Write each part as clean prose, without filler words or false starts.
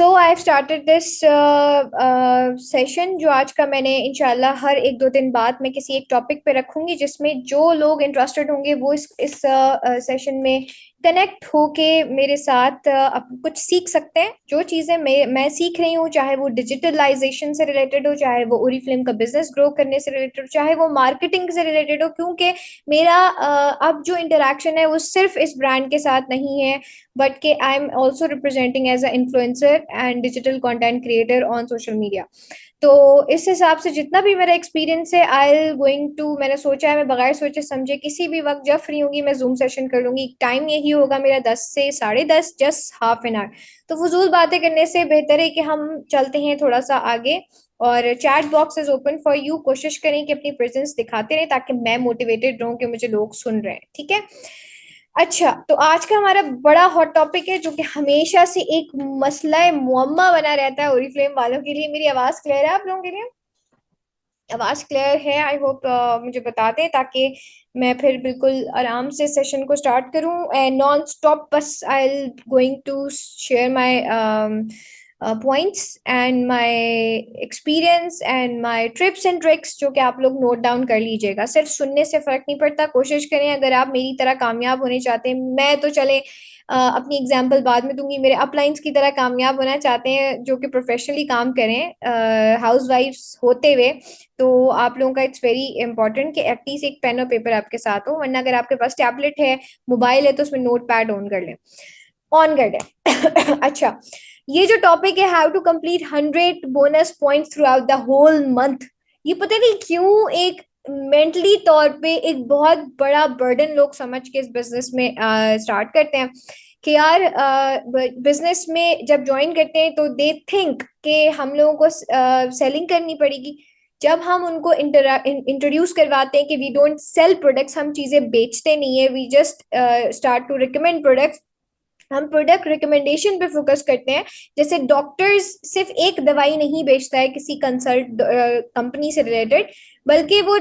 So I started this session जो आज का मैंने इंशाल्लाह हर एक दो दिन बाद मैं किसी एक टॉपिक पे रखूंगी जिसमें जो लोग इंटरेस्टेड होंगे वो इस सेशन में कनेक्ट होके मेरे साथ कुछ सीख सकते हैं। जो चीज़ें मैं सीख रही हूँ, चाहे वो डिजिटलाइजेशन से रिलेटेड हो, चाहे वो ओरीफ्लेम का बिजनेस ग्रो करने से रिलेटेड हो, चाहे वो मार्केटिंग से रिलेटेड हो, क्योंकि मेरा अब जो इंटरेक्शन है वो सिर्फ इस ब्रांड के साथ नहीं है, but के I am also representing as a influencer and digital content creator on social media. तो इस हिसाब से जितना भी मेरा एक्सपीरियंस है आई गोइंग टू, मैंने सोचा है मैं बगैर सोचे समझे किसी भी वक्त जब फ्री होंगी मैं जूम सेशन कर लूंगी। टाइम यही होगा मेरा 10 से 10:30, जस्ट हाफ एन आवर। तो फजूल बातें करने से बेहतर है कि हम चलते हैं थोड़ा सा आगे। और chat box is open for you, कोशिश करें कि अपनी प्रेजेंस दिखाते रहें ताकि मैं मोटिवेटेड रहूं कि मुझे लोग सुन रहे हैं। ठीक है। अच्छा, तो आज का हमारा बड़ा हॉट टॉपिक है जो कि हमेशा से एक मसला मुअम्मा बना रहता है ओरिफ्लेम वालों के लिए। मेरी आवाज क्लियर है आप लोगों के लिए? आवाज क्लियर है? आई होप मुझे बता दें ताकि मैं फिर बिल्कुल आराम से सेशन को स्टार्ट करूं एंड नॉन स्टॉप। बस I going to share my points and my experience and my trips and tricks जो कि आप लोग नोट डाउन कर लीजिएगा। सिर्फ सुनने से फर्क नहीं पड़ता, कोशिश करें अगर आप मेरी तरह कामयाब होने चाहते हैं। मैं तो चले अपनी एग्जाम्पल बाद में दूंगी, मेरे अपलाइंस की तरह कामयाब होना चाहते हैं जो कि प्रोफेशनली काम करें हाउस वाइफ्स होते हुए, तो आप लोगों का इट्स वेरी इंपॉर्टेंट कि एटलीस्ट एक पेन और पेपर आपके साथ हो। वरना अगर आपके पास टैबलेट है, मोबाइल है, तो उसमें नोट पैड ऑन कर लें। अच्छा, ये जो टॉपिक है how to complete 100 bonus point throughout the whole month, ये पता नहीं क्यों एक मेंटली तौर पे एक बहुत बड़ा बर्डन लोग समझ के इस बिजनेस में स्टार्ट करते हैं कि यार बिजनेस में जब ज्वाइन करते हैं तो दे थिंक कि हम लोगों को सेलिंग करनी पड़ेगी। जब हम उनको इंट्रोड्यूस करवाते हैं कि वी डोंट सेल प्रोडक्ट्स, हम चीजें बेचते नहीं है, we just start to recommend products, हम प्रोडक्ट रिकमेंडेशन पे फोकस करते हैं। जैसे डॉक्टर्स सिर्फ एक दवाई नहीं बेचता है किसी कंसल्ट कंपनी से रिलेटेड, बल्कि वो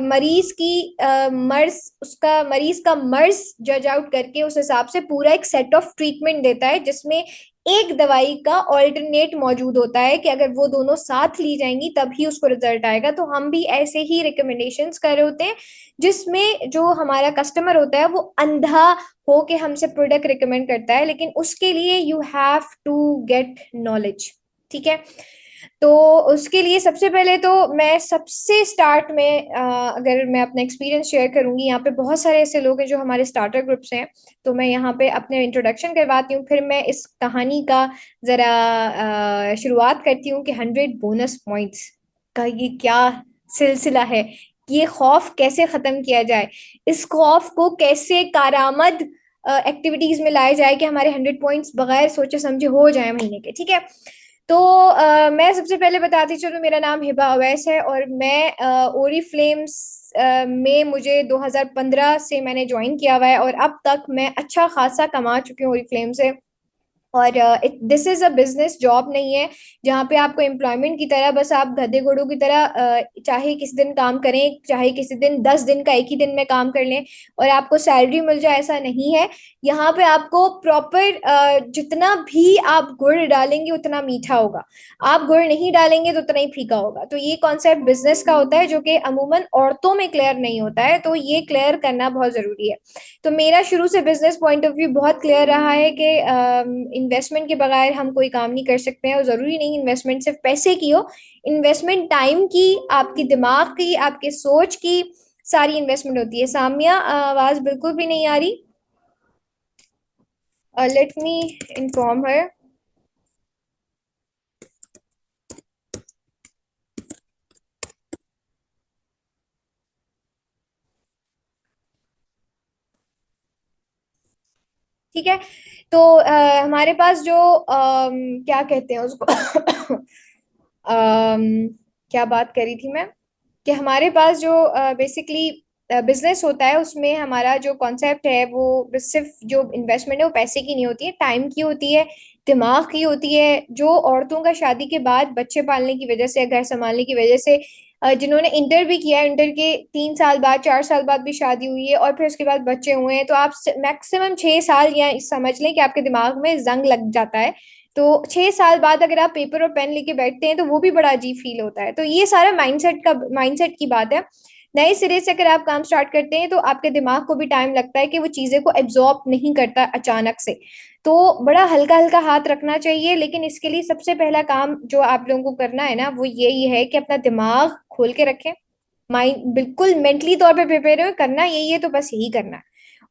मरीज की मर्ज, उसका मरीज का मर्ज जज आउट करके उस हिसाब से पूरा एक सेट ऑफ ट्रीटमेंट देता है जिसमें एक दवाई का ऑल्टरनेट मौजूद होता है कि अगर वो दोनों साथ ली जाएंगी तभी उसको रिजल्ट आएगा। तो हम भी ऐसे ही रिकमेंडेशंस कर रहे होते हैं जिसमें जो हमारा कस्टमर होता है वो अंधा हो के हमसे प्रोडक्ट रिकमेंड करता है, लेकिन उसके लिए you have to get knowledge. ठीक है। तो उसके लिए सबसे पहले तो मैं सबसे स्टार्ट में अगर मैं अपना एक्सपीरियंस शेयर करूंगी, यहाँ पे बहुत सारे ऐसे लोग हैं जो हमारे स्टार्टर ग्रुप्स हैं, तो मैं यहाँ पे अपने इंट्रोडक्शन करवाती हूँ, फिर मैं इस कहानी का जरा शुरुआत करती हूँ कि 100 बोनस पॉइंट्स का ये क्या सिलसिला है, ये खौफ कैसे खत्म किया जाए, इस खौफ को कैसे कारामद एक्टिविटीज में लाया जाए कि हमारे 100 पॉइंट्स बगैर सोचे समझे हो जाए महीने के। ठीक है। तो मैं सबसे पहले बताती चलूँ, मेरा नाम हिबा अवैस है और मैं ओरी फ्लेम्स में मुझे 2015 से मैंने ज्वाइन किया हुआ है और अब तक मैं अच्छा खासा कमा चुकी हूँ ओरी फ्लेम से। और this is a business job नहीं है जहाँ पे आपको एम्प्लॉयमेंट की तरह बस आप गधे घोड़ों की तरह चाहे किसी दिन काम करें, चाहे किसी दिन 10 दिन का एक ही दिन में काम कर लें और आपको सैलरी मिल जाए, ऐसा नहीं है। यहाँ पे आपको प्रॉपर जितना भी आप गुड़ डालेंगे उतना मीठा होगा, आप गुड़ नहीं डालेंगे तो उतना ही फीका होगा। तो ये कॉन्सेप्ट बिजनेस का होता है जो कि अमूमन औरतों में क्लियर नहीं होता है, तो ये क्लियर करना बहुत जरूरी है। तो मेरा शुरू से बिजनेस पॉइंट ऑफ व्यू बहुत क्लियर रहा है कि इन्वेस्टमेंट के बगैर हम कोई काम नहीं कर सकते हैं। और जरूरी नहीं इन्वेस्टमेंट सिर्फ पैसे की हो, इन्वेस्टमेंट टाइम की, आपकी दिमाग की, आपके सोच की, सारी इन्वेस्टमेंट होती है। सामिया आवाज बिल्कुल भी नहीं आ रही, लेट मी इन्फॉर्म हर। ठीक है। तो हमारे पास जो क्या कहते हैं उसको क्या बात करी थी मैं, कि हमारे पास जो बेसिकली बिजनेस होता है उसमें हमारा जो कॉन्सेप्ट है वो सिर्फ जो इन्वेस्टमेंट है वो पैसे की नहीं होती है, टाइम की होती है, दिमाग की होती है। जो औरतों का शादी के बाद बच्चे पालने की वजह से, घर संभालने की वजह से जिन्होंने इंटर भी किया, इंटर के 3 साल बाद 4 साल बाद भी शादी हुई है और फिर उसके बाद बच्चे हुए हैं, तो आप मैक्सिमम 6 साल या समझ लें कि आपके दिमाग में जंग लग जाता है। तो 6 साल बाद अगर आप पेपर और पेन लेके बैठते हैं तो वो भी बड़ा अजीब फील होता है। तो ये सारा माइंडसेट की बात है। नए सिरे से अगर आप काम स्टार्ट करते हैं तो आपके दिमाग को भी टाइम लगता है कि वो चीजें को एब्जॉर्ब नहीं करता अचानक से। तो बड़ा हल्का हल्का हाथ रखना चाहिए, लेकिन इसके लिए सबसे पहला काम जो आप लोगों को करना है ना, वो यही है कि अपना दिमाग खोल के रखें। माइंड बिल्कुल मेंटली तौर पे प्रिपेयर हो, करना यही है तो बस यही करना है।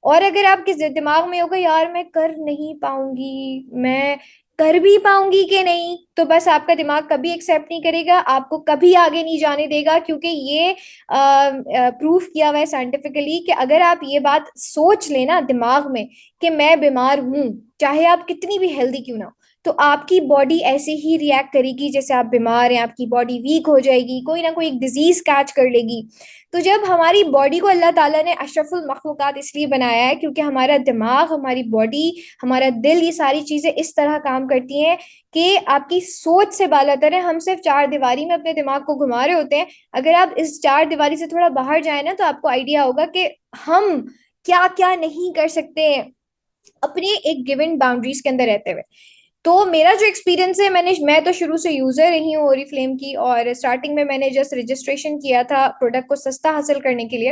और अगर आपके दिमाग में होगा यार मैं कर नहीं पाऊंगी, मैं कर भी पाऊंगी कि नहीं, तो बस आपका दिमाग कभी एक्सेप्ट नहीं करेगा, आपको कभी आगे नहीं जाने देगा। क्योंकि ये प्रूफ किया हुआ है साइंटिफिकली कि अगर आप ये बात सोच लेना दिमाग में कि मैं बीमार हूं, चाहे आप कितनी भी हेल्दी क्यों ना हो, तो आपकी बॉडी ऐसे ही रिएक्ट करेगी जैसे आप बीमार हैं। आपकी बॉडी वीक हो जाएगी, कोई ना कोई एक डिजीज कैच कर लेगी। तो जब हमारी बॉडी को अल्लाह ताला ने अशरफुल मखलूकात इसलिए बनाया है क्योंकि हमारा दिमाग, हमारी बॉडी, हमारा दिल, ये सारी चीजें इस तरह काम करती हैं कि आपकी सोच से बालातर है। हम सिर्फ चार दीवारी में अपने दिमाग को घुमा रहे होते हैं। अगर आप इस चार दीवारी से थोड़ा बाहर जाए ना, तो आपको आइडिया होगा कि हम क्या क्या नहीं कर सकते हैं अपने एक गिवन बाउंड्रीज के अंदर रहते हुए। तो मेरा जो एक्सपीरियंस है, मैं तो शुरू से यूजर रही हूँ ओरीफ्लेम की, और स्टार्टिंग में मैंने जस्ट रजिस्ट्रेशन किया था प्रोडक्ट को सस्ता हासिल करने के लिए।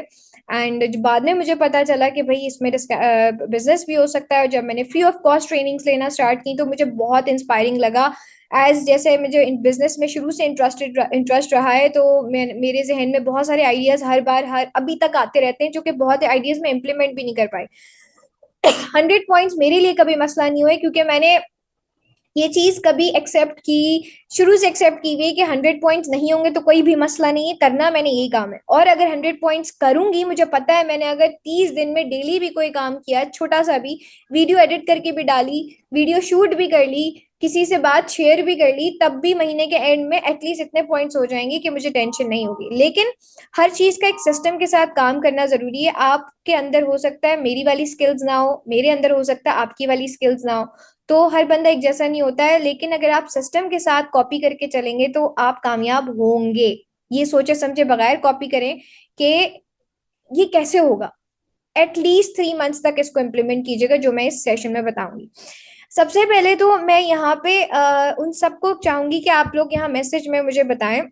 एंड बाद में मुझे पता चला कि भाई इसमें बिजनेस भी हो सकता है। और जब मैंने फ्री ऑफ कॉस्ट ट्रेनिंग्स लेना स्टार्ट की तो मुझे बहुत इंस्पायरिंग लगा। एज जैसे मुझे बिजनेस में शुरू से इंटरेस्ट रहा है, तो मेरे जहन में बहुत सारे आइडियाज हर बार हर अभी तक आते रहते हैं, जो कि बहुत आइडियाज में इम्प्लीमेंट भी नहीं कर पाई। 100 पॉइंट्स मेरे लिए कभी मसला नहीं हुए, क्योंकि मैंने ये चीज कभी एक्सेप्ट की, शुरू से एक्सेप्ट की हुई कि 100 पॉइंट्स नहीं होंगे तो कोई भी मसला नहीं है, करना मैंने यही काम है। और अगर 100 पॉइंट्स करूंगी, मुझे पता है मैंने अगर 30 दिन में डेली भी कोई काम किया, छोटा सा भी, वीडियो एडिट करके भी डाली, वीडियो शूट भी कर ली, किसी से बात शेयर भी कर ली, तब भी महीने के एंड में एटलीस्ट इतने पॉइंट्स हो जाएंगे कि मुझे टेंशन नहीं होगी। लेकिन हर चीज का एक सिस्टम के साथ काम करना जरूरी है। आपके अंदर हो सकता है मेरी वाली स्किल्स ना हो, मेरे अंदर हो सकता है आपकी वाली स्किल्स ना हो, तो हर बंदा एक जैसा नहीं होता है। लेकिन अगर आप सिस्टम के साथ कॉपी करके चलेंगे तो आप कामयाब होंगे। ये सोचे समझे बगैर कॉपी करें कि ये कैसे होगा। एटलीस्ट 3 मंथ्स तक इसको इम्प्लीमेंट कीजिएगा, जो मैं इस सेशन में बताऊंगी। सबसे पहले तो मैं यहाँ पे उन सबको चाहूंगी कि आप लोग यहाँ मैसेज में मुझे बताएं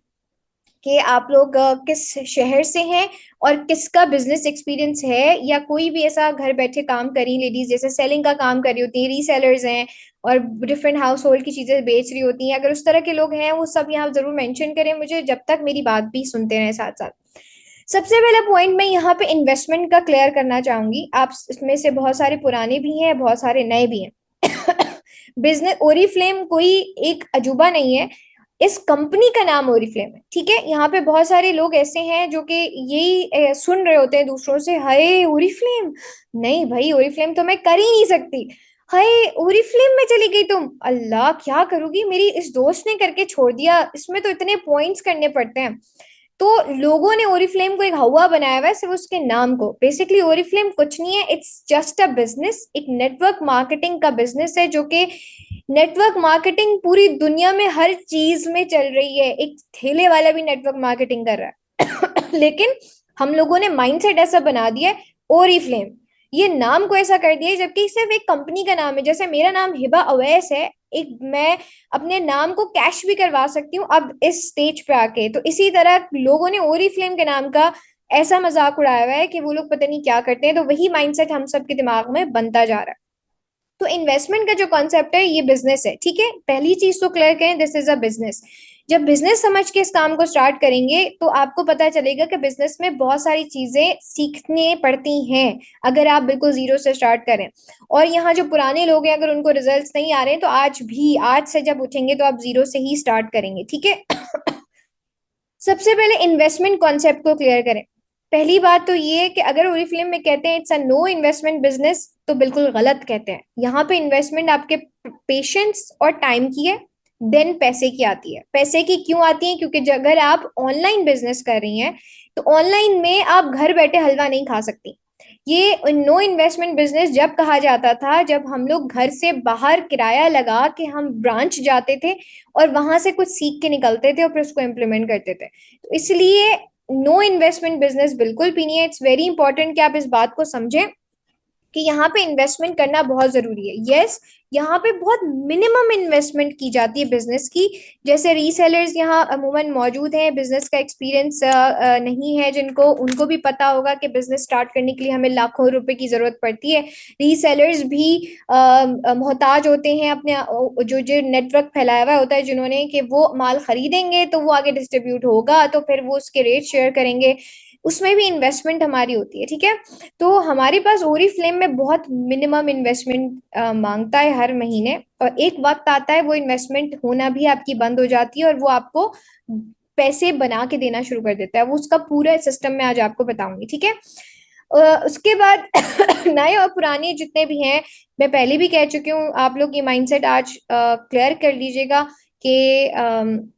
कि आप लोग किस शहर से हैं और किसका बिजनेस एक्सपीरियंस है, या कोई भी ऐसा घर बैठे काम करी लेडीज जैसे सेलिंग का काम कर रही होती हैं, रीसेलर्स हैं और डिफरेंट हाउस होल्ड की चीजें बेच रही होती हैं। अगर उस तरह के लोग हैं, वो सब यहाँ जरूर मेंशन करें मुझे, जब तक मेरी बात भी सुनते रहे साथ साथ। सबसे पहला पॉइंट मैं यहाँ पे इन्वेस्टमेंट का क्लियर करना चाहूंगी। आप इसमें से बहुत सारे पुराने भी हैं, बहुत सारे नए भी हैं। बिजनेस ओरीफ्लेम कोई एक अजूबा नहीं है, इस कंपनी का नाम ओरीफ्लेम है, ठीक है। यहाँ पे बहुत सारे लोग ऐसे हैं जो कि यही सुन रहे होते हैं दूसरों से, हाय ओरीफ्लेम, नहीं भाई ओरीफ्लेम तो मैं कर ही नहीं सकती। हाय ओरीफ्लेम में चली गई तुम, अल्लाह क्या करोगी, मेरी इस दोस्त ने करके छोड़ दिया, इसमें तो इतने पॉइंट्स करने पड़ते हैं। तो लोगों ने ओरीफ्लेम को एक हवा बनाया हुआ है सिर्फ उसके नाम को। बेसिकली ओरीफ्लेम कुछ नहीं है, इट्स जस्ट अ बिजनेस, एक नेटवर्क मार्केटिंग का बिजनेस है, जो कि नेटवर्क मार्केटिंग पूरी दुनिया में हर चीज में चल रही है। एक ठेले वाला भी नेटवर्क मार्केटिंग कर रहा है। लेकिन हम लोगों ने माइंडसेट ऐसा बना दिया है, ओरीफ्लेम ये नाम को ऐसा कर दिया है, जबकि सिर्फ एक कंपनी का नाम है। जैसे मेरा नाम हिबा अवैस है, एक मैं अपने नाम को कैश भी करवा सकती हूँ अब इस स्टेज पे आके। तो इसी तरह लोगों ने ओरीफ्लेम के नाम का ऐसा मजाक उड़ाया हुआ है कि वो लोग पता नहीं क्या करते हैं। तो वही माइंडसेट हम सबके दिमाग में बनता जा रहा है। तो इन्वेस्टमेंट का जो कॉन्सेप्ट है, ये बिजनेस है, ठीक है। पहली चीज तो क्लियर करें, दिस इज अ बिजनेस। जब बिजनेस समझ के इस काम को स्टार्ट करेंगे तो आपको पता चलेगा कि बिजनेस में बहुत सारी चीजें सीखने पड़ती हैं अगर आप बिल्कुल जीरो से स्टार्ट करें। और यहाँ जो पुराने लोग हैं, अगर उनको रिजल्ट्स नहीं आ रहे हैं, तो आज से जब उठेंगे तो आप जीरो से ही स्टार्ट करेंगे, ठीक है। सबसे पहले इन्वेस्टमेंट कॉन्सेप्ट को क्लियर करें। पहली बात तो ये है कि अगर ओरीफ्लेम में कहते हैं it's a no investment business, तो बिल्कुल गलत कहते हैं। यहाँ पे इन्वेस्टमेंट आपके पेशेंस और टाइम की है, देन पैसे की आती है। पैसे की क्यों आती है? क्योंकि अगर आप ऑनलाइन बिजनेस कर रही हैं तो ऑनलाइन में आप घर बैठे हलवा नहीं खा सकती। ये नो इन्वेस्टमेंट बिजनेस जब कहा जाता था जब हम लोग घर से बाहर किराया लगा के हम ब्रांच जाते थे और वहां से कुछ सीख के निकलते थे और फिर उसको इम्प्लीमेंट करते थे। तो इसलिए नो इन्वेस्टमेंट बिजनेस बिल्कुल भी नहीं है। इट्स वेरी इंपॉर्टेंट कि आप इस बात को समझें कि यहाँ पे इन्वेस्टमेंट करना बहुत जरूरी है। यस, यहाँ पे बहुत मिनिमम इन्वेस्टमेंट की जाती है बिजनेस की। जैसे रीसेलर्स यहाँ अमूमन मौजूद हैं, बिजनेस का एक्सपीरियंस नहीं है जिनको, उनको भी पता होगा कि बिजनेस स्टार्ट करने के लिए हमें लाखों रुपए की जरूरत पड़ती है। रीसेलर्स भी मोहताज होते हैं अपने जो जो नेटवर्क फैलाया हुआ होता है जिन्होंने, कि वो माल खरीदेंगे तो वो आगे डिस्ट्रीब्यूट होगा तो फिर वो उसके रेट शेयर करेंगे। उसमें भी इन्वेस्टमेंट हमारी होती है, ठीक है। तो हमारे पास ओरी फ्लेम में बहुत मिनिमम इन्वेस्टमेंट मांगता है हर महीने, और एक वक्त आता है वो इन्वेस्टमेंट होना भी आपकी बंद हो जाती है और वो आपको पैसे बना के देना शुरू कर देता है। वो उसका पूरा सिस्टम मैं आज आपको बताऊंगी, ठीक है। उसके बाद नए और पुराने जितने भी हैं, मैं पहले भी कह चुकी हूँ, आप लोग ये माइंडसेट आज क्लियर कर लीजिएगा कि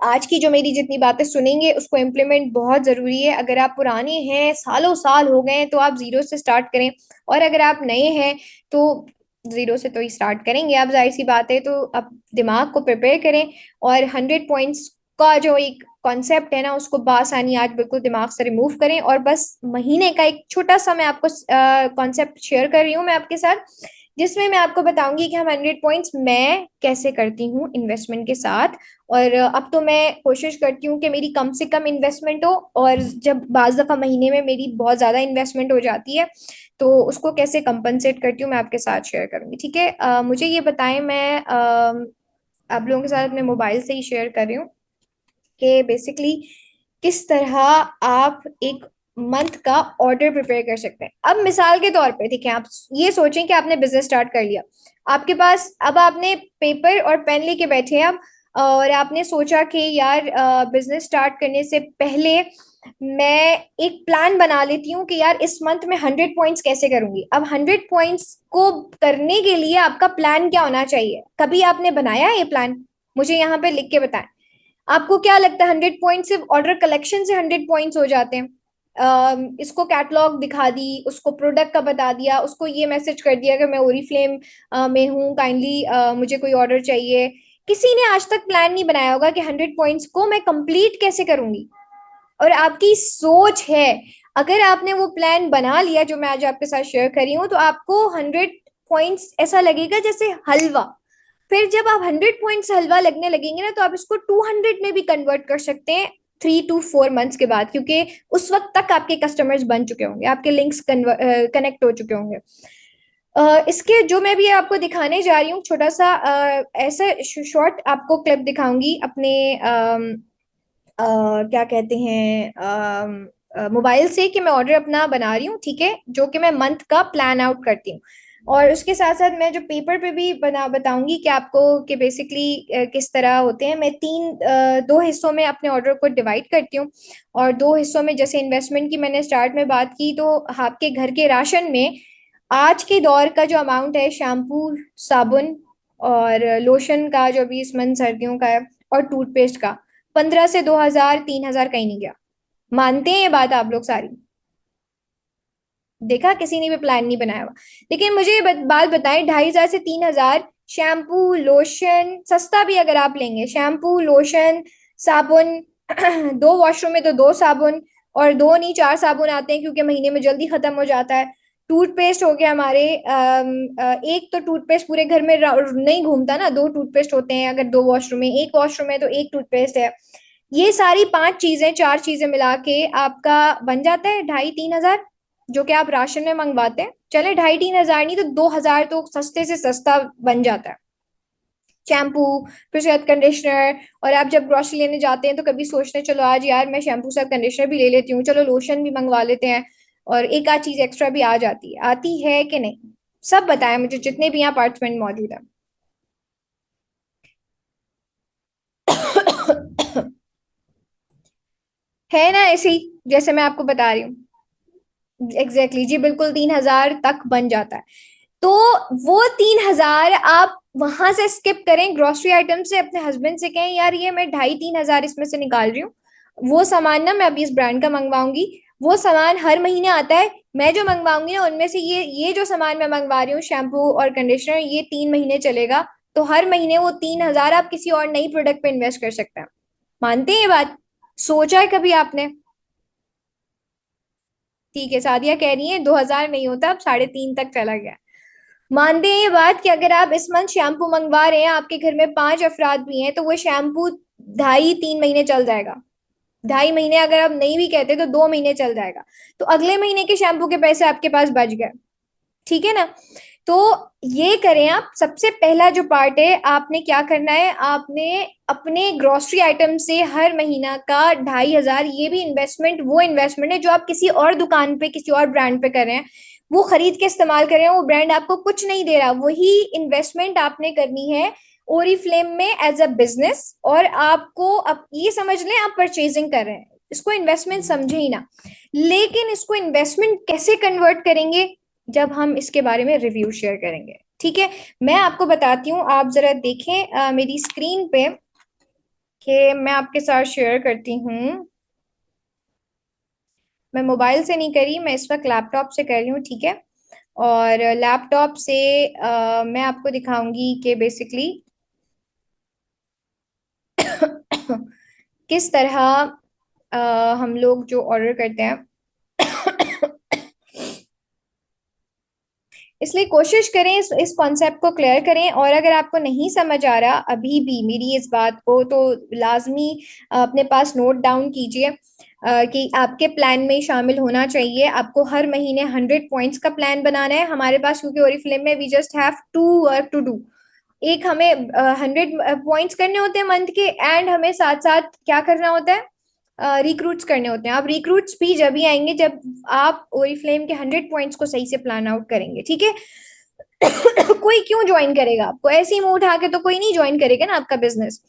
आज की जो मेरी जितनी बातें सुनेंगे उसको इम्प्लीमेंट बहुत जरूरी है। अगर आप पुराने हैं, सालों साल हो गए हैं, तो आप जीरो से स्टार्ट करें, और अगर आप नए हैं तो जीरो से तो ही स्टार्ट करेंगे आप, जाहिर सी बात है। तो आप दिमाग को प्रिपेयर करें, और 100 पॉइंट्स का जो एक कॉन्सेप्ट है ना, उसको बासानी आज बिल्कुल दिमाग से रिमूव करें। और बस महीने का एक छोटा सा मैं आपको कॉन्सेप्ट शेयर कर रही हूँ मैं आपके साथ, जिसमें मैं आपको बताऊंगी कि हम 100 पॉइंट्स मैं कैसे करती हूँ इन्वेस्टमेंट के साथ। और अब तो मैं कोशिश करती हूँ कि मेरी कम से कम इन्वेस्टमेंट हो, और जब बाज दफा महीने में मेरी बहुत ज्यादा इन्वेस्टमेंट हो जाती है तो उसको कैसे कंपनसेट करती हूँ मैं आपके साथ शेयर करूंगी, ठीक है। मुझे ये बताएं, मैं आप लोगों के साथ अपने मोबाइल से ही शेयर कर रही हूँ कि बेसिकली किस तरह आप एक मंथ का ऑर्डर प्रिपेयर कर सकते हैं। अब मिसाल के तौर पे, ठीक है, आप ये सोचें कि आपने बिजनेस स्टार्ट कर लिया, आपके पास अब आपने पेपर और पेन लेके बैठे हैं अब, और आपने सोचा कि यार बिजनेस स्टार्ट करने से पहले मैं एक प्लान बना लेती हूँ कि यार इस मंथ में 100 पॉइंट्स कैसे करूंगी। अब 100 पॉइंट्स को करने के लिए आपका प्लान क्या होना चाहिए? कभी आपने बनाया है ये प्लान? मुझे यहाँ पे लिख के बताएं। आपको क्या लगता है 100 पॉइंट सिर्फ ऑर्डर कलेक्शन से 100 पॉइंट्स हो जाते हैं? इसको कैटलॉग दिखा दी, उसको प्रोडक्ट का बता दिया, उसको ये मैसेज कर दिया कि मैं ओरीफ्लेम में हूँ, काइंडली मुझे कोई ऑर्डर चाहिए। किसी ने आज तक प्लान नहीं बनाया होगा कि 100 पॉइंट्स को मैं कंप्लीट कैसे करूंगी। और आपकी सोच है, अगर आपने वो प्लान बना लिया जो मैं आज आपके साथ शेयर कर रही हूँ, तो आपको 100 पॉइंट्स ऐसा लगेगा जैसे हलवा। फिर जब आप 100 पॉइंट्स हलवा लगने लगेंगे ना, तो आप इसको 200 में भी कन्वर्ट कर सकते हैं 3 to 4 मंथ्स के बाद, क्योंकि उस वक्त तक आपके कस्टमर्स बन चुके होंगे, आपके लिंक्स कनेक्ट हो चुके होंगे। इसके जो मैं भी आपको दिखाने जा रही हूँ छोटा सा ऐसा शॉर्ट आपको क्लिप दिखाऊंगी अपने क्या कहते हैं मोबाइल से, कि मैं ऑर्डर अपना बना रही हूँ, ठीक है, जो कि मैं मंथ का प्लान आउट करती हूँ। और उसके साथ साथ मैं जो पेपर पे भी बना बताऊंगी कि आपको कि बेसिकली किस तरह होते हैं। मैं दो हिस्सों में अपने ऑर्डर को डिवाइड करती हूँ, और दो हिस्सों में, जैसे इन्वेस्टमेंट की मैंने स्टार्ट में बात की, तो आपके घर के राशन में आज के दौर का जो अमाउंट है, शैम्पू, साबुन और लोशन का जो भी इस मंथ सर्दियों का है, और टूथपेस्ट का, 15 से 2000, 3000 कहीं नहीं गया। मानते हैं ये बात आप लोग सारी? देखा, किसी ने भी प्लान नहीं बनाया हुआ। लेकिन मुझे ये बात बताएं, 2500 से 3000 शैम्पू लोशन, सस्ता भी अगर आप लेंगे, शैम्पू लोशन साबुन, दो वॉशरूम में तो दो साबुन, और दो नहीं चार साबुन आते हैं क्योंकि महीने में जल्दी खत्म हो जाता है। टूथपेस्ट हो गया हमारे, एक तो टूथपेस्ट पूरे घर में नहीं घूमता ना, दो टूथपेस्ट होते हैं। अगर दो वॉशरूम में, एक वॉशरूम में तो एक टूथपेस्ट है। ये सारी पांच चीजें, चार चीजें मिला के आपका बन जाता है 2500-3000, जो कि आप राशन में मंगवाते हैं। चले 2500-3000 नहीं तो 2000 तो सस्ते से सस्ता बन जाता है। शैम्पू, फिर उसके बाद कंडीशनर, और आप जब ग्रोसरी लेने जाते हैं तो कभी सोचते हैं चलो आज यार मैं शैम्पू से कंडीशनर भी ले लेती हूँ, चलो लोशन भी मंगवा लेते हैं, और एक आध चीज एक्स्ट्रा भी आ जाती है। आती है कि नहीं? सब बताएं मुझे, जितने भी यहाँ पार्टिसिपेंट मौजूद हैं। है ना ऐसे ही जैसे मैं आपको बता रही हूँ? एग्जैक्टली जी, बिल्कुल 3000 तक बन जाता है। तो वो 3000 आप वहां से स्किप करें, ग्रोसरी आइटम से अपने हस्बैंड से कहें यार ये मैं 2500-3000 इसमें से निकाल रही हूँ, वो सामान ना मैं अभी इस ब्रांड का मंगवाऊंगी, वो सामान हर महीने आता है। मैं जो मंगवाऊंगी ना उनमें से ये जो सामान मैं मंगवा रही हूँ, शैम्पू और कंडीशनर, ये 3 महीने चलेगा। तो हर महीने वो 3,000 आप किसी और नई प्रोडक्ट पे इन्वेस्ट कर सकते हैं। मानते हैं ये बात? सोचा है कभी आपने? ठीक है, सादिया कह रही है 2,000 नहीं होता, अब 3,500 तक चला गया। मानते हैं ये बात कि अगर आप इस मंथ शैम्पू मंगवा रहे हैं, आपके घर में 5 अफराद भी हैं, तो वो शैम्पू 2.5-3 महीने चल जाएगा। 2.5 महीने अगर आप नहीं भी कहते तो 2 महीने चल जाएगा। तो अगले महीने के शैम्पू के पैसे आपके पास बच गए। ठीक है ना? तो ये करें आप। सबसे पहला जो पार्ट है, आपने क्या करना है, आपने अपने ग्रोसरी आइटम से हर महीना का 2,500, ये भी इन्वेस्टमेंट, वो इन्वेस्टमेंट है जो आप किसी और दुकान पे किसी और ब्रांड पे कर रहे हैं, वो खरीद के इस्तेमाल कर रहे हैं, वो ब्रांड आपको कुछ नहीं दे रहा, वही इन्वेस्टमेंट आपने करनी है ओरीफ्लेम में एज अ बिजनेस। और आपको अब ये समझ लें आप परचेजिंग कर रहे हैं, इसको इन्वेस्टमेंट समझे ही ना। लेकिन इसको इन्वेस्टमेंट कैसे कन्वर्ट करेंगे, जब हम इसके बारे में रिव्यू शेयर करेंगे। ठीक है, मैं आपको बताती हूँ, आप जरा देखें मेरी स्क्रीन पे, कि मैं आपके साथ शेयर करती हूँ। मैं मोबाइल से नहीं करी, मैं इस वक्त लैपटॉप से कर रही हूँ। ठीक है, और लैपटॉप से मैं आपको दिखाऊंगी कि बेसिकली किस तरह हम लोग जो ऑर्डर करते हैं। इसलिए कोशिश करें इस कॉन्सेप्ट को क्लियर करें, और अगर आपको नहीं समझ आ रहा अभी भी मेरी इस बात को, तो लाजमी अपने पास नोट डाउन कीजिए कि आपके प्लान में शामिल होना चाहिए। आपको हर महीने 100 पॉइंट्स का प्लान बनाना है हमारे पास, क्योंकि ओरिफ्लेम में we just have to work to do. एक हमें 100 पॉइंट्स करने होते हैं मंथ के, एंड हमें साथ साथ क्या करना होता है, रिक्रूट्स करने होते हैं। आप रिक्रूट्स भी जब ही आएंगे जब आप ओरीफ्लेम के 100 पॉइंट्स को सही से प्लान आउट करेंगे। ठीक है? कोई क्यों ज्वाइन करेगा आपको? ऐसे ही मुंह उठा के तो कोई नहीं ज्वाइन करेगा ना आपका बिजनेस।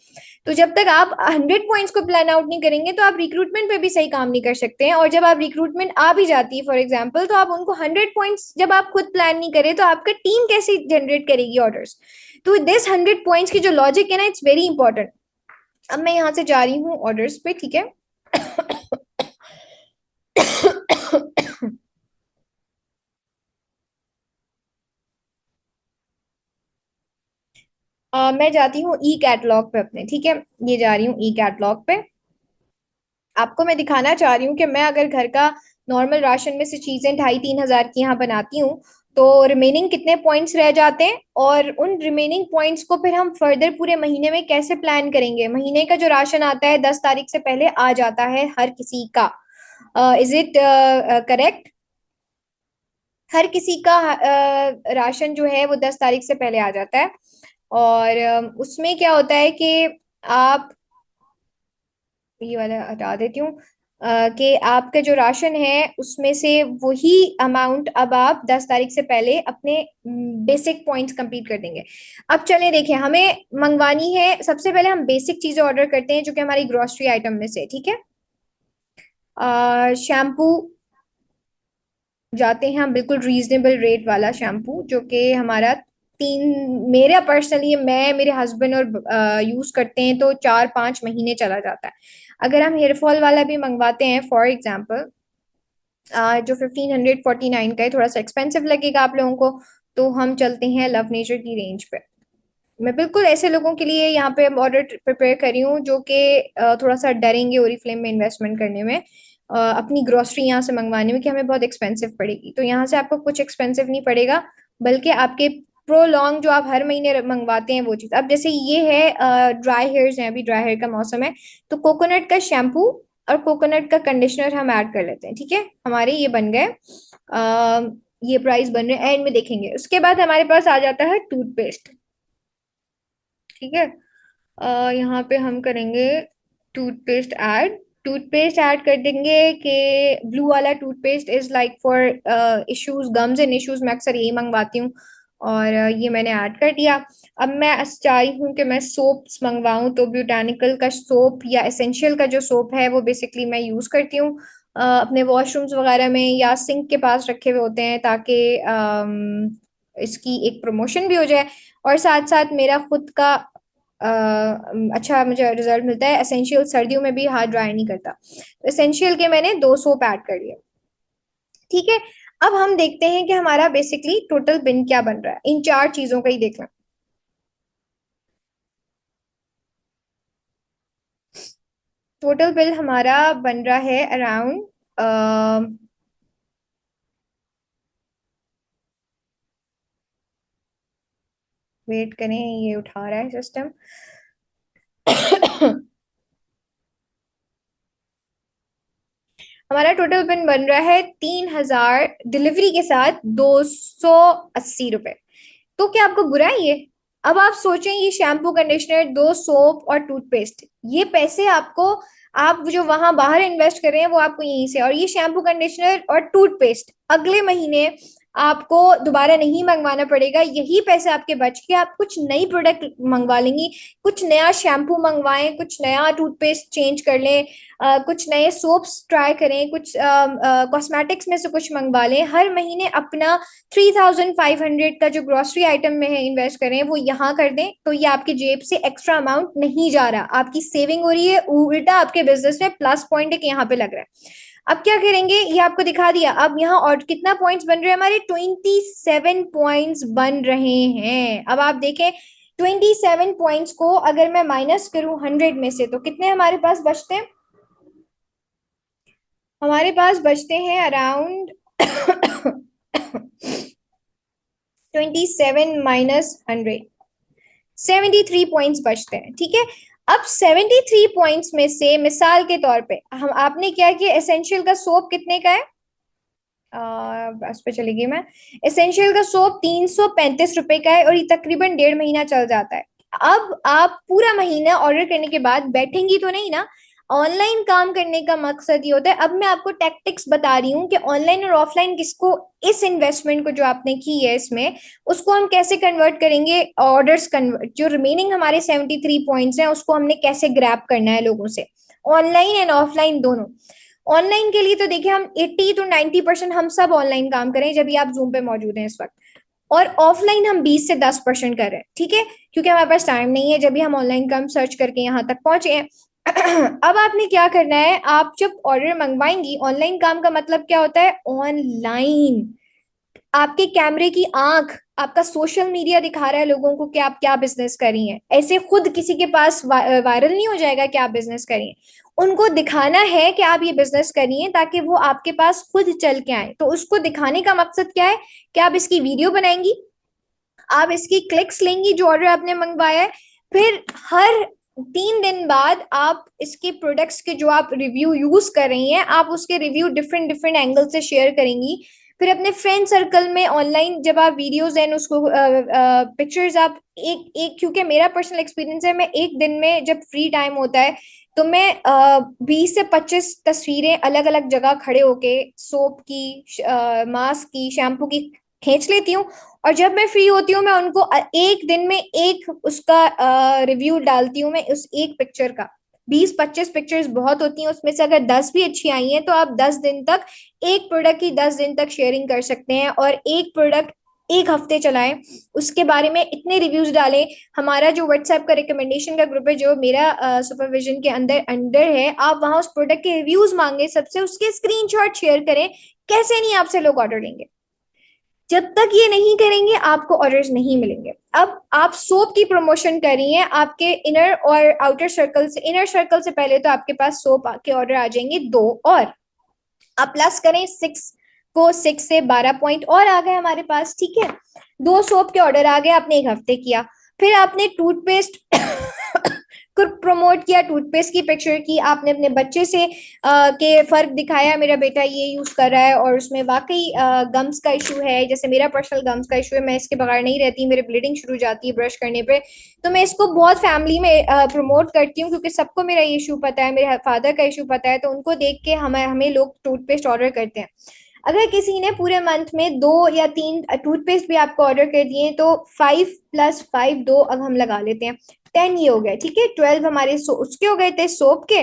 तो जब तक आप 100 पॉइंट्स को प्लान आउट नहीं करेंगे, तो आप रिक्रूटमेंट पे भी सही काम नहीं कर सकते हैं। और जब आप रिक्रूटमेंट आ भी जाती है फॉर एग्जाम्पल, तो आप उनको 100 पॉइंट्स जब आप खुद प्लान नहीं करें, तो आपका टीम कैसे जनरेट करेगी ऑर्डर्स? तो दिस 100 पॉइंट्स की जो लॉजिक है ना, इट्स वेरी इंपॉर्टेंट। अब मैं यहाँ से जा रही हूँ ऑर्डर्स पे। ठीक है? मैं जाती हूँ ई कैटलॉग पे अपने। ठीक है, ये जा रही हूँ ई कैटलॉग पे। आपको मैं दिखाना चाह रही हूँ कि मैं अगर घर का नॉर्मल राशन में से चीजें 2,500-3,000 की यहाँ बनाती हूँ, तो रिमेनिंग कितने पॉइंट्स रह जाते हैं, और उन रिमेनिंग पॉइंट्स को फिर हम फर्दर पूरे महीने में कैसे प्लान करेंगे। महीने का जो राशन आता है 10 तारीख से पहले आ जाता है हर किसी का। Is it correct? हर किसी का राशन जो है वो 10 तारीख से पहले आ जाता है। और उसमें क्या होता है कि आप, ये वाला हटा देती हूँ, कि आपका जो राशन है उसमें से वही अमाउंट अब आप 10 तारीख से पहले अपने बेसिक पॉइंट्स कंप्लीट कर देंगे। अब चलें देखें, हमें मंगवानी है, सबसे पहले हम बेसिक चीजें ऑर्डर करते हैं जो कि हमारी ग्रोसरी आइटम में से। ठीक है? शैम्पू जाते हैं हम, बिल्कुल रीजनेबल रेट वाला शैम्पू, जो कि हमारा मेरा पर्सनली, मैं मेरे हस्बैंड और यूज करते हैं तो 4-5 महीने चला जाता है। अगर हम हेयर फॉल वाला भी मंगवाते हैं फॉर एग्जाम्पल, जो 1,549 का है, थोड़ा सा एक्सपेंसिव लगेगा आप लोगों को, तो हम चलते हैं लव नेचर की रेंज पे। मैं बिल्कुल ऐसे लोगों के लिए यहाँ पे ऑर्डर प्रिपेयर करी हूँ जो कि थोड़ा सा डरेंगे ओरीफ्लेम में इन्वेस्टमेंट करने में, अपनी ग्रोसरी यहाँ से मंगवाने में, कि हमें बहुत एक्सपेंसिव पड़ेगी। तो यहाँ से आपको कुछ एक्सपेंसिव नहीं पड़ेगा, बल्कि आपके प्रोलॉन्ग जो आप हर महीने मंगवाते हैं वो चीज़। अब जैसे ये है, ड्राई हेयर्स हैं, अभी ड्राई हेयर का मौसम है, तो कोकोनट का शैम्पू और कोकोनट का कंडीशनर हम ऐड कर लेते हैं। ठीक है, हमारे ये बन गए, ये प्राइस बन रहे हैं, एंड में देखेंगे। उसके बाद हमारे पास आ जाता है टूथपेस्ट। ठीक है, यहाँ पे हम करेंगे टूथपेस्ट ऐड। टूथपेस्ट ऐड कर देंगे कि ब्लू वाला toothpaste is like for issues, gums and issues, मैं अक्सर यही मंगवाती हूँ, और ये मैंने ऐड कर दिया। अब मैं चाह रही हूँ कि मैं सोप्स मंगवाऊँ, तो ब्यूटानिकल का सोप या एसेंशियल का जो सोप है वो बेसिकली मैं यूज़ करती हूँ अपने वॉशरूम्स वगैरह में, या सिंक के पास रखे हुए होते हैं, ताकि इसकी एक प्रमोशन भी हो जाए, और साथ साथ मेरा खुद का अच्छा मुझे रिजल्ट मिलता है। एसेंशियल सर्दियों में भी हाथ ड्राई नहीं करता, तो एसेंशियल के मैंने 2 सोप ऐड कर लिए। ठीक है। अब हम देखते हैं कि हमारा बेसिकली टोटल बिल क्या बन रहा है, इन चार चीजों का ही देखना। टोटल बिल हमारा बन रहा है अराउंड, वेट करें, ये उठा रहा है सिस्टम। हमारा टोटल बिल बन रहा है 3,000 डिलीवरी के साथ 280 रुपए। तो क्या आपको बुरा है ये? अब आप सोचें, ये शैम्पू, कंडीशनर, दो सोप और टूथपेस्ट, ये पैसे आपको, आप जो वहां बाहर इन्वेस्ट कर रहे हैं वो आपको यहीं से, और ये शैम्पू, कंडीशनर और टूथपेस्ट अगले महीने आपको दोबारा नहीं मंगवाना पड़ेगा। यही पैसे आपके बच के आप कुछ नई प्रोडक्ट मंगवा लेंगी, कुछ नया शैम्पू मंगवाएं, कुछ नया टूथपेस्ट चेंज कर लें, कुछ नए सोप्स ट्राई करें, कुछ कॉस्मेटिक्स में से कुछ मंगवा लें। हर महीने अपना 3,500 का जो ग्रोसरी आइटम में है इन्वेस्ट करें, वो यहाँ कर दें, तो ये आपकी जेब से एक्स्ट्रा अमाउंट नहीं जा रहा, आपकी सेविंग हो रही है, उल्टा आपके बिजनेस में प्लस पॉइंट एक यहाँ पे लग रहा है। अब क्या करेंगे, ये आपको दिखा दिया। अब यहाँ और कितना पॉइंट्स बन रहे हैं हमारे, 27 पॉइंट्स बन रहे हैं। अब आप देखें, 27 पॉइंट्स को अगर मैं माइनस करूं 100 में से, तो कितने हमारे पास बचते हैं? हमारे पास बचते हैं अराउंड 27 - 100, 73 पॉइंट्स बचते हैं। ठीक है। अब 73 पॉइंट्स में से मिसाल के तौर पे हम, आपने क्या किया, एसेंशियल का सोप कितने का है, बस पे चली गई मैं। एसेंशियल का सोप 335 रुपए का है, और ये तकरीबन 1.5 महीना चल जाता है। अब आप पूरा महीना ऑर्डर करने के बाद बैठेंगी तो नहीं ना, ऑनलाइन काम करने का मकसद ये होता है। अब मैं आपको टैक्टिक्स बता रही हूँ कि ऑनलाइन और ऑफलाइन किसको, इस इन्वेस्टमेंट को जो आपने की है इसमें, उसको हम कैसे कन्वर्ट करेंगे, ऑर्डर्स कन्वर्ट, जो रिमेनिंग हमारे 73 पॉइंट्स हैं उसको हमने कैसे ग्रैब करना है लोगों से, ऑनलाइन एंड ऑफलाइन दोनों। ऑनलाइन के लिए तो देखिए, हम 80 to 90% हम सब ऑनलाइन काम करें जब भी आप जूम पे मौजूद हैं इस वक्त, और ऑफलाइन हम 20 से 10% कर रहे हैं। ठीक है, क्योंकि हमारे पास टाइम नहीं है, जब भी हम ऑनलाइन काम सर्च करके यहाँ तक पहुंचे हैं। अब आपने क्या करना है, आप जब ऑर्डर मंगवाएंगी, ऑनलाइन काम का मतलब क्या होता है, ऑनलाइन आपके कैमरे की आंख, आपका सोशल मीडिया दिखा रहा है लोगों को कि आप क्या बिजनेस कर रही हैं। ऐसे खुद किसी के पास वायरल नहीं हो जाएगा कि आप बिजनेस करिए, उनको दिखाना है कि आप ये बिजनेस करिए, ताकि वो आपके पास खुद चल के आए। तो उसको दिखाने का मकसद क्या है, कि आप इसकी वीडियो बनाएंगी, आप इसकी क्लिक्स लेंगी जो ऑर्डर आपने मंगवाया है, फिर हर 3 दिन बाद आप इसके प्रोडक्ट्स के जो आप रिव्यू यूज कर रही हैं, आप उसके रिव्यू डिफरेंट डिफरेंट एंगल से शेयर करेंगी। फिर अपने फ्रेंड सर्कल में ऑनलाइन जब आप वीडियोस एंड उसको पिक्चर्स आप एक एक, क्योंकि मेरा पर्सनल एक्सपीरियंस है, मैं एक दिन में जब फ्री टाइम होता है तो मैं 20 से 25 तस्वीरें अलग अलग जगह खड़े होके सोप की, मास्क की, शैम्पू की खींच लेती हूँ। और जब मैं फ्री होती हूँ मैं उनको एक दिन में एक उसका रिव्यू डालती हूँ, मैं उस एक पिक्चर का। 20-25 पिक्चर्स बहुत होती हैं, उसमें से अगर 10 भी अच्छी आई हैं तो आप 10 दिन तक, एक प्रोडक्ट की 10 दिन तक शेयरिंग कर सकते हैं, और एक प्रोडक्ट एक हफ्ते चलाएं, उसके बारे में इतने रिव्यूज डालें। हमारा जो व्हाट्सएप का रिकमेंडेशन का ग्रुप है, जो मेरा सुपरविजन के अंदर अंडर है, आप वहां उस प्रोडक्ट के रिव्यूज मांगे सबसे, उसके स्क्रीनशॉट शेयर करें। कैसे नहीं आपसे लोग ऑर्डर लेंगे, जब तक ये नहीं करेंगे आपको ऑर्डर्स नहीं मिलेंगे। अब आप सोप की प्रमोशन कर रही हैं, आपके इनर और आउटर सर्कल से, इनर सर्कल से पहले तो आपके पास सोप के ऑर्डर आ जाएंगे दो, और आप प्लस करें 6 को, 6 से 12 पॉइंट और आ गए हमारे पास। ठीक है, दो सोप के ऑर्डर आ गए, आपने एक हफ्ते किया। फिर आपने टूथपेस्ट को प्रमोट किया, टूथपेस्ट की पिक्चर की, आपने अपने बच्चे से के फर्क दिखाया, मेरा बेटा ये यूज कर रहा है और उसमें वाकई गम्स का इशू है, जैसे मेरा पर्सनल गम्स का इशू है, मैं इसके बगैर नहीं रहती, मेरे ब्लीडिंग शुरू हो जाती है ब्रश करने पे। तो मैं इसको बहुत फैमिली में प्रमोट करती हूँ, क्योंकि सबको मेरा ये इशू पता है, मेरे फादर का इशू पता है, तो उनको देख के हमें हमें लोग टूथपेस्ट ऑर्डर करते हैं। अगर किसी ने पूरे मंथ में 2 या 3 टूथपेस्ट भी आपको ऑर्डर कर दिए, तो 5 + 5, 2, अब हम लगा लेते हैं, 10 ये हो गए। ठीक है, 12 हमारे उसके हो गए थे सोप के,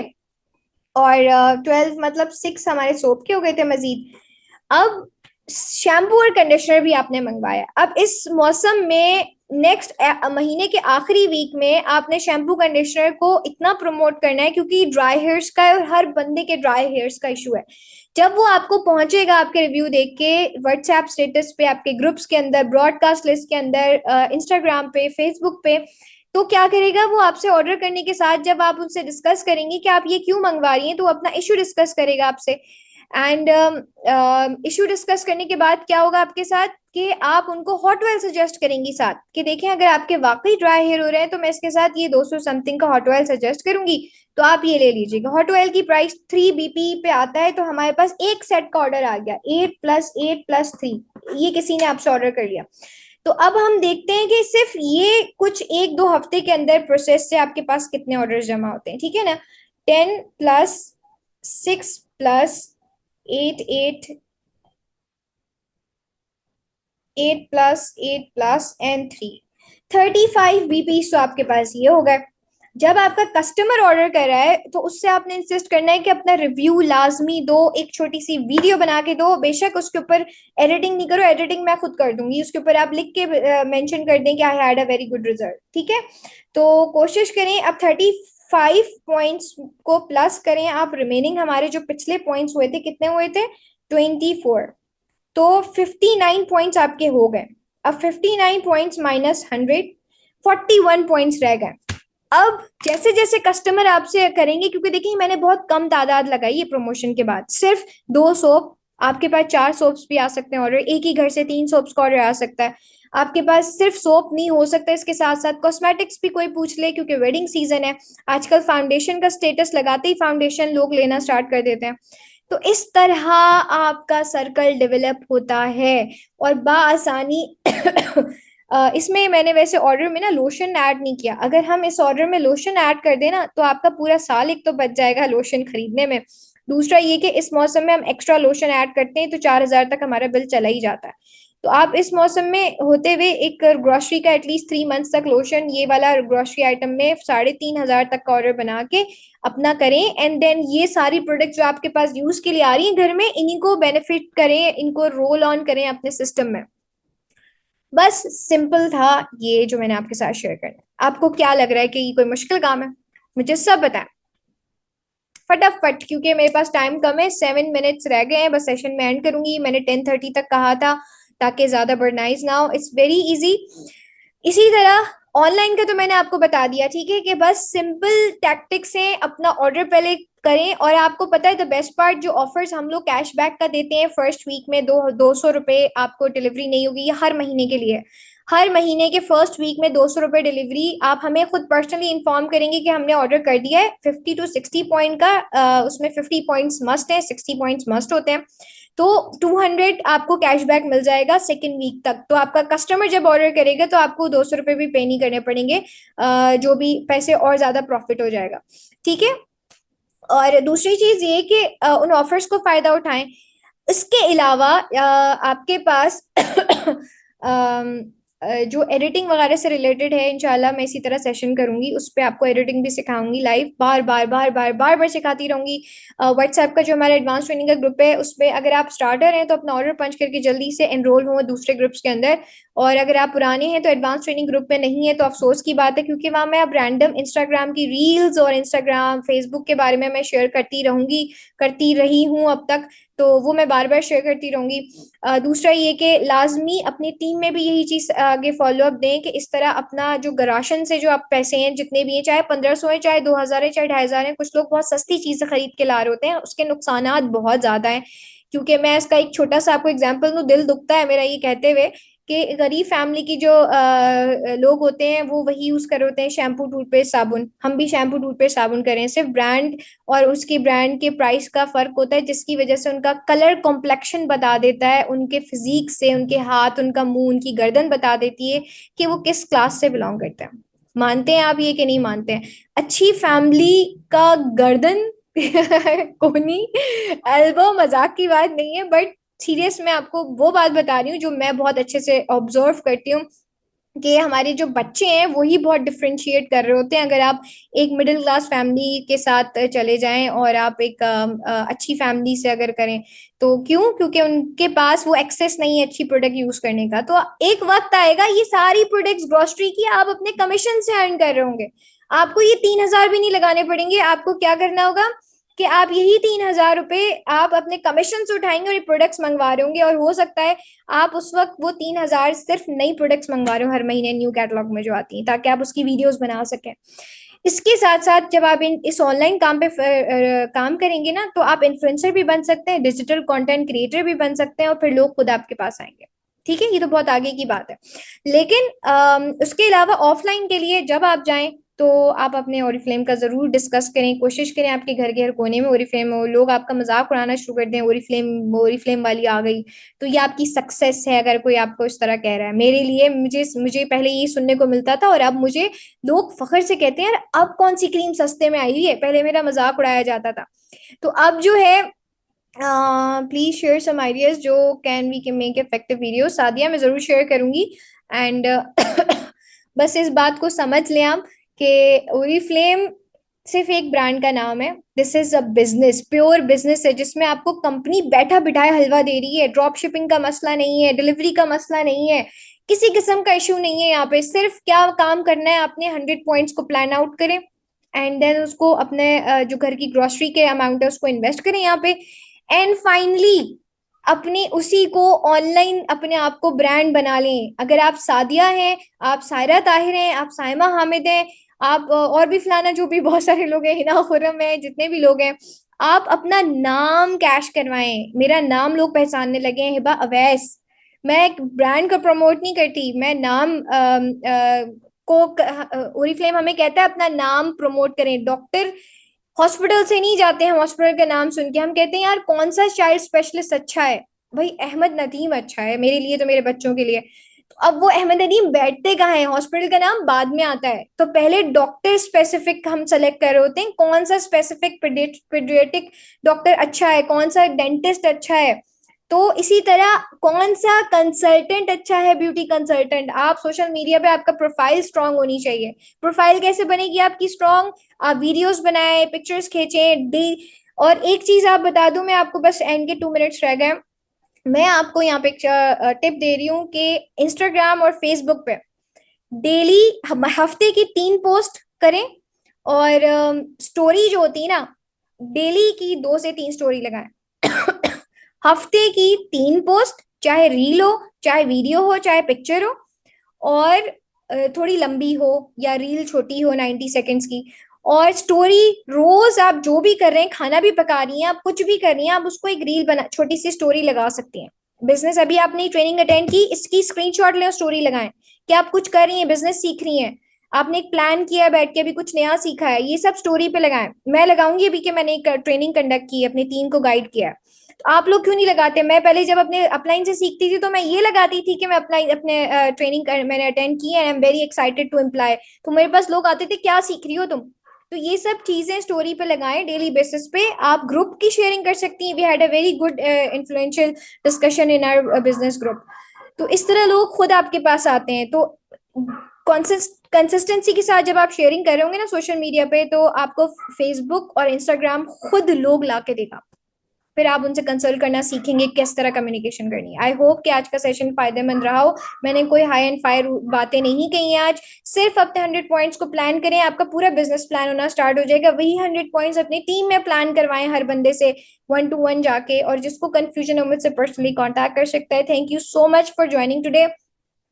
और 12 मतलब 6 हमारे सोप के हो गए थे मजीद। अब शैम्पू और कंडीशनर भी आपने मंगवाया। अब इस मौसम में नेक्स्ट महीने के आखिरी वीक में आपने शैम्पू कंडीशनर को इतना प्रमोट करना है, क्योंकि ड्राई हेयर्स का और हर बंदे के ड्राई हेयर्स का इशू है। जब वो आपको पहुंचेगा आपके रिव्यू देख के व्हाट्सएप स्टेटस पे, आपके ग्रुप्स के अंदर, ब्रॉडकास्ट लिस्ट के अंदर, इंस्टाग्राम पे, फेसबुक पे, तो क्या करेगा वो आपसे ऑर्डर करने के साथ, जब आप उनसे डिस्कस करेंगे कि आप ये क्यों मंगवा रही हैं, तो अपना इशू डिस्कस करेगा आपसे। एंड इशू डिस्कस करने के बाद क्या होगा आपके साथ कि आप उनको हॉट ऑयल सजेस्ट करेंगी साथ, कि देखें अगर आपके वाकई ड्राई हेयर हो रहे हैं तो मैं इसके साथ ये 200 समथिंग का हॉट ऑयल सजेस्ट करूंगी, तो आप ये ले लीजिएगा। हॉट ऑयल की प्राइस 3 BP पे आता है, तो हमारे पास एक सेट का ऑर्डर आ गया, 8+8+3, ये किसी ने आपसे ऑर्डर कर लिया। तो अब हम देखते हैं कि सिर्फ ये कुछ 1-2 हफ्ते के अंदर प्रोसेस से आपके पास कितने ऑर्डर जमा होते हैं, ठीक है ना। 10+6+8, 8+8+and 3, 35 BP तो आपके पास ये हो गए। जब आपका कस्टमर ऑर्डर कर रहा है तो उससे आपने इंसिस्ट करना है कि अपना रिव्यू लाजमी दो, एक छोटी सी वीडियो बना के दो, बेशक उसके ऊपर एडिटिंग नहीं करो, एडिटिंग मैं खुद कर दूंगी, उसके ऊपर आप लिख के मेंशन कर दें कि I had a very good result, ठीक है। तो कोशिश करें अब 35 पॉइंट्स को प्लस करें आप, रिमेनिंग हमारे जो पिछले पॉइंट्स हुए थे कितने हुए थे, 24, तो 59 पॉइंट्स आपके हो गए। अब 59 पॉइंट्स -100, 41 पॉइंट्स रह गए। अब जैसे जैसे कस्टमर आपसे करेंगे, क्योंकि देखिए मैंने बहुत कम तादाद लगाई है प्रमोशन के बाद, सिर्फ 2 सोप, आपके पास 4 सोप्स भी आ सकते हैं ऑर्डर, एक ही घर से 3 सोप्स का ऑर्डर आ सकता है। आपके पास सिर्फ सोप नहीं हो सकता, इसके साथ साथ कॉस्मेटिक्स भी कोई पूछ ले, क्योंकि वेडिंग सीजन है, आजकल फाउंडेशन का स्टेटस लगाते ही फाउंडेशन लोग लेना स्टार्ट कर देते हैं। तो इस तरह आपका सर्कल डेवलप होता है और बाआसानी इसमें मैंने वैसे ऑर्डर में ना लोशन ऐड नहीं किया, अगर हम इस ऑर्डर में लोशन ऐड कर देना तो आपका पूरा साल एक तो बच जाएगा लोशन खरीदने में। दूसरा ये कि इस मौसम में हम एक्स्ट्रा लोशन ऐड करते हैं तो 4,000 तक हमारा बिल चला ही जाता है। तो आप इस मौसम में होते हुए एक ग्रोसरी का एटलीस्ट 3 मंथ्स तक लोशन, ये वाला ग्रोसरी आइटम में 3,500 तक का ऑर्डर बना के अपना करें। एंड देन ये सारी प्रोडक्ट जो आपके पास यूज के लिए आ रही है घर में, इन्हीं को बेनिफिट करें, इनको रोल ऑन करें अपने सिस्टम में। बस सिंपल था ये जो मैंने आपके साथ शेयर करना। आपको क्या लग रहा है कि ये कोई मुश्किल काम है? मुझे सब बताएं फटाफट, क्योंकि मेरे पास टाइम कम है, 7 मिनट्स रह गए हैं, बस सेशन में एंड करूंगी। मैंने 10:30 तक कहा था ताकि ज्यादा बर्डनाइज ना हो। It's very easy. इसी तरह ऑनलाइन का तो मैंने आपको बता दिया, ठीक है, कि बस सिंपल टैक्टिक्स हैं, अपना ऑर्डर पहले करें। और आपको पता है द बेस्ट पार्ट, जो ऑफर्स हम लोग कैशबैक का देते हैं फर्स्ट वीक में, 200 रुपए आपको डिलीवरी नहीं होगी, ये हर महीने के लिए। हर महीने के फर्स्ट वीक में 200 रुपए डिलीवरी, आप हमें खुद पर्सनली इन्फॉर्म करेंगे कि हमने ऑर्डर कर दिया है 50 to 60 पॉइंट का, उसमें 50 पॉइंट्स मस्ट है, 60 पॉइंट्स मस्ट होते हैं। तो 200 आपको कैशबैक मिल जाएगा सेकेंड वीक तक। तो आपका कस्टमर जब ऑर्डर करेगा तो आपको 200 रुपए भी पे नहीं करने पड़ेंगे, जो भी पैसे और ज्यादा प्रॉफिट हो जाएगा, ठीक है। और दूसरी चीज ये कि उन ऑफर्स को फायदा उठाएं। इसके अलावा आपके पास जो एडिटिंग वगैरह से रिलेटेड है, इंशाल्लाह मैं इसी तरह सेशन करूंगी, उस पर आपको एडिटिंग भी सिखाऊंगी लाइव, बार बार बार बार बार बार सिखाती रहूंगी। व्हाट्सएप का जो हमारा एडवांस ट्रेनिंग का ग्रुप है, उस पर अगर आप स्टार्टर हैं तो अपना ऑर्डर पंच करके जल्दी से एनरोल हो दूसरे ग्रुप्स के अंदर। और अगर आप पुराने हैं तो एडवांस ट्रेनिंग ग्रुप में नहीं है तो अफसोस की बात है, क्योंकि वहां मैं अब रैंडम इंस्टाग्राम की रील्स और इंस्टाग्राम फेसबुक के बारे में मैं शेयर करती रहूंगी, करती रही हूँ अब तक, तो वो मैं बार बार शेयर करती रहूंगी। दूसरा ये कि लाजमी अपनी टीम में भी यही चीज आगे फॉलो अप दें कि इस तरह अपना जो गराशन से जो आप पैसे हैं जितने भी हैं, चाहे 1,500 है, चाहे 2,000 है, चाहे 2,500 है, कुछ लोग बहुत सस्ती चीजें खरीद के ला रहे होते हैं, उसके नुकसानात बहुत ज्यादा हैं। क्योंकि मैं इसका एक छोटा सा आपको एग्जांपल दूं, दिल दुखता है मेरा ये कहते हुए कि गरीब फैमिली की जो लोग होते हैं वो वही यूज कर रहे होते हैं शैम्पू टूथपेस्ट साबुन, हम भी शैम्पू टूथपेस्ट साबुन करें, सिर्फ ब्रांड और उसकी ब्रांड के प्राइस का फर्क होता है, जिसकी वजह से उनका कलर कॉम्प्लेक्शन बता देता है, उनके फिजिक से, उनके हाथ, उनका मुंह, उनकी गर्दन बता देती है कि वो किस क्लास से बिलोंग करते हैं। मानते हैं आप ये कि नहीं मानते हैं? अच्छी फैमिली का गर्दन कोनी, एल्बो मजाक की बात नहीं है, बट सीरियस मैं आपको वो बात बता रही हूँ जो मैं बहुत अच्छे से ऑब्जर्व करती हूँ। कि हमारे जो बच्चे हैं वही बहुत डिफरेंशिएट कर रहे होते हैं। अगर आप एक मिडिल क्लास फैमिली के साथ चले जाएं और आप एक अच्छी फैमिली से अगर करें, तो क्यों? क्योंकि उनके पास वो एक्सेस नहीं है अच्छी प्रोडक्ट यूज करने का। तो एक वक्त आएगा ये सारी प्रोडक्ट्स ग्रोसरी की आप अपने कमीशन से अर्न कर रहे होंगे। आपको ये 3,000 भी नहीं लगाने पड़ेंगे। आपको क्या करना होगा कि आप यही 3,000 रुपए आप अपने कमीशन से उठाएंगे और ये प्रोडक्ट्स मंगवा रहे होंगे, और हो सकता है आप उस वक्त वो 3,000 सिर्फ नई प्रोडक्ट्स मंगवा रहे हो हर महीने न्यू कैटलॉग में जो आती हैं, ताकि आप उसकी वीडियोस बना सकें। इसके साथ साथ जब आप इस ऑनलाइन काम पे काम करेंगे ना, तो आप इन्फ्लुएंसर भी बन सकते हैं, डिजिटल कंटेंट क्रिएटर भी बन सकते हैं, और फिर लोग खुद आपके पास आएंगे। ठीक है, ये तो बहुत आगे की बात है। लेकिन उसके अलावा ऑफलाइन के लिए जब आप जाएं, तो आप अपने ओरिफ्लेम का जरूर डिस्कस करें। कोशिश करें आपके घर के हर कोने में ओरिफ्लेम हो। लोग आपका मजाक उड़ाना शुरू कर दें, ओरिफ्लेम ओरिफ्लेम वाली आ गई, तो ये आपकी सक्सेस है अगर कोई आपको इस तरह कह रहा है। मेरे लिए मुझे मुझे पहले ये सुनने को मिलता था, और अब मुझे लोग फखर से कहते हैं यार अब कौन सी क्रीम सस्ते में आई हुई है। पहले मेरा मजाक उड़ाया जाता था। तो अब जो है, प्लीज शेयर सम आइडियाज जो can we can make effective video. Sadia, मैं जरूर शेयर करूंगी। एंड बस इस बात को समझ लें आप कि ओरिफ्लेम सिर्फ एक ब्रांड का नाम है। This is a business, pure business है, जिसमें आपको कंपनी बैठा बिठाया हलवा दे रही है। ड्रॉप शिपिंग का मसला नहीं है, डिलीवरी का मसला नहीं है, किसी किस्म का इशू नहीं है। यहाँ पे सिर्फ क्या काम करना है, आपने 100 पॉइंट्स को प्लान आउट करें, एंड देन उसको अपने जो घर की ग्रोसरी के अमाउंट है उसको इन्वेस्ट करें यहाँ पे। एंड फाइनली अपने उसी को ऑनलाइन अपने आप को ब्रांड बना लें। अगर आप सादिया हैं, आप सायरा ताहिर हैं, आप साइमा हामिद हैं, आप और भी फलाना जो भी बहुत सारे लोग हैं, हिना खुरम है, जितने भी लोग हैं, आप अपना नाम कैश करवाएं। मेरा नाम लोग पहचानने लगे हैं, हिबा अवैस। मैं एक ब्रांड को प्रमोट नहीं करती, मैं नाम को ओरिफ्लेम हमें कहता है अपना नाम प्रमोट करें। डॉक्टर हॉस्पिटल से नहीं जाते हैं, हॉस्पिटल का नाम सुन के हम कहते हैं यार कौन सा चाइल्ड स्पेशलिस्ट अच्छा है। भाई अहमद नदीम अच्छा है मेरे लिए, तो मेरे बच्चों के लिए। तो अब वो अहमद नदीम बैठते कहाँ हैं? हॉस्पिटल का नाम बाद में आता है। तो पहले डॉक्टर स्पेसिफिक हम सेलेक्ट कर रहे होते हैं, कौन सा स्पेसिफिक पीडियाट्रिक डॉक्टर अच्छा है, कौन सा डेंटिस्ट अच्छा है। तो इसी तरह कौन सा कंसल्टेंट अच्छा है, ब्यूटी कंसल्टेंट। आप सोशल मीडिया पे आपका प्रोफाइल स्ट्रांग होनी चाहिए। प्रोफाइल कैसे बनेगी आपकी स्ट्रांग? आप वीडियोस बनाएं, पिक्चर्स खींचें डे। और एक चीज आप बता दूं, मैं आपको बस एंड के 2 मिनट्स रह गए, मैं आपको यहाँ पे टिप दे रही हूँ कि इंस्टाग्राम और फेसबुक पे डेली हफ्ते की 3 पोस्ट करें। और स्टोरी जो होती है ना, डेली की 2 से 3 स्टोरी लगाएं। हफ्ते की 3 पोस्ट, चाहे रील हो, चाहे वीडियो हो, चाहे पिक्चर हो, और थोड़ी लंबी हो या रील छोटी हो 90 सेकेंड्स की। और स्टोरी रोज आप जो भी कर रहे हैं, खाना भी पका रही हैं, आप कुछ भी कर रही हैं, आप उसको एक रील बना, छोटी सी स्टोरी लगा सकती हैं। बिजनेस अभी आपने ट्रेनिंग अटेंड की, इसकी स्क्रीनशॉट लें और स्टोरी लगाएं कि आप कुछ कर रही हैं, बिजनेस सीख रही हैं, आपने एक प्लान किया है, बैठ के अभी कुछ नया सीखा है, ये सब स्टोरी पे लगाएं। मैं लगाऊंगी अभी कि मैंने एक ट्रेनिंग कंडक्ट की, अपनी टीम को गाइड किया है। तो आप लोग क्यों नहीं लगाते? मैं पहले जब अपने अपलाइन से सीखती थी तो मैं ये लगाती थी कि मैं अपलाइन अपने ट्रेनिंग मैंने अटेंड की है, I am very excited to imply. तो मेरे पास लोग आते थे, क्या सीख रही हो तुम? तो ये सब चीजें स्टोरी पे लगाएं डेली बेसिस पे। आप ग्रुप की शेयरिंग कर सकती हैं। We had a very good influential discussion in our business group. तो इस तरह लोग खुद आपके पास आते हैं। तो कंसिस्टेंसी के साथ जब आप शेयरिंग कर रहे होंगे ना सोशल मीडिया पे, तो आपको फेसबुक और इंस्टाग्राम खुद लोग ला के देगा। फिर आप उनसे कंसल्ट करना सीखेंगे किस तरह कम्युनिकेशन करनी है। आई होप कि आज का सेशन फायदेमंद रहा हो। मैंने कोई हाई एंड फायर बातें नहीं कही हैं आज। सिर्फ अपने 100 पॉइंट्स को प्लान करें, आपका पूरा बिजनेस प्लान होना स्टार्ट हो जाएगा। वही 100 पॉइंट्स अपनी टीम में प्लान करवाएं, हर बंदे से 1 to 1 जाके। और जिसको कंफ्यूजन हो मुझसे पर्सनली कॉन्टैक्ट कर सकता है। Thank you so much for joining today.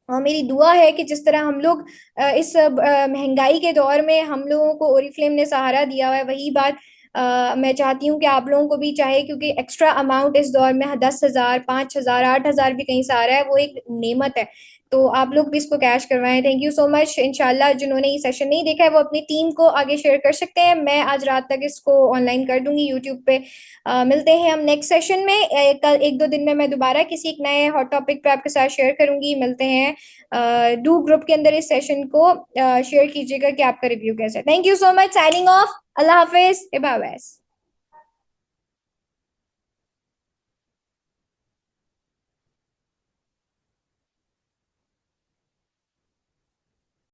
और मेरी दुआ है कि जिस तरह हम लोग इस महंगाई के दौर में हम लोगों को ओरिफ्लेम ने सहारा दिया हुआ है, वही बात मैं चाहती हूँ कि आप लोगों को भी चाहे, क्योंकि एक्स्ट्रा अमाउंट इस दौर में 10,000, 5,000, 8,000 भी कहीं से आ रहा है, वो एक नेमत है। तो आप लोग भी इसको कैश करवाएं। Thank you so much. इंशाल्लाह जिन्होंने ये सेशन नहीं देखा है वो अपनी टीम को आगे शेयर कर सकते हैं। मैं आज रात तक इसको ऑनलाइन कर दूंगी यूट्यूब पे। मिलते हैं हम नेक्स्ट सेशन में। कल 1-2 दिन में मैं दोबारा किसी एक नए हॉट टॉपिक पे आपके साथ शेयर करूंगी। मिलते हैं। डू ग्रुप के अंदर इस सेशन को शेयर कीजिएगा कि आपका रिव्यू कैसा है। Thank you so much. Signing off. अल्लाह हाफिज। इबावैस।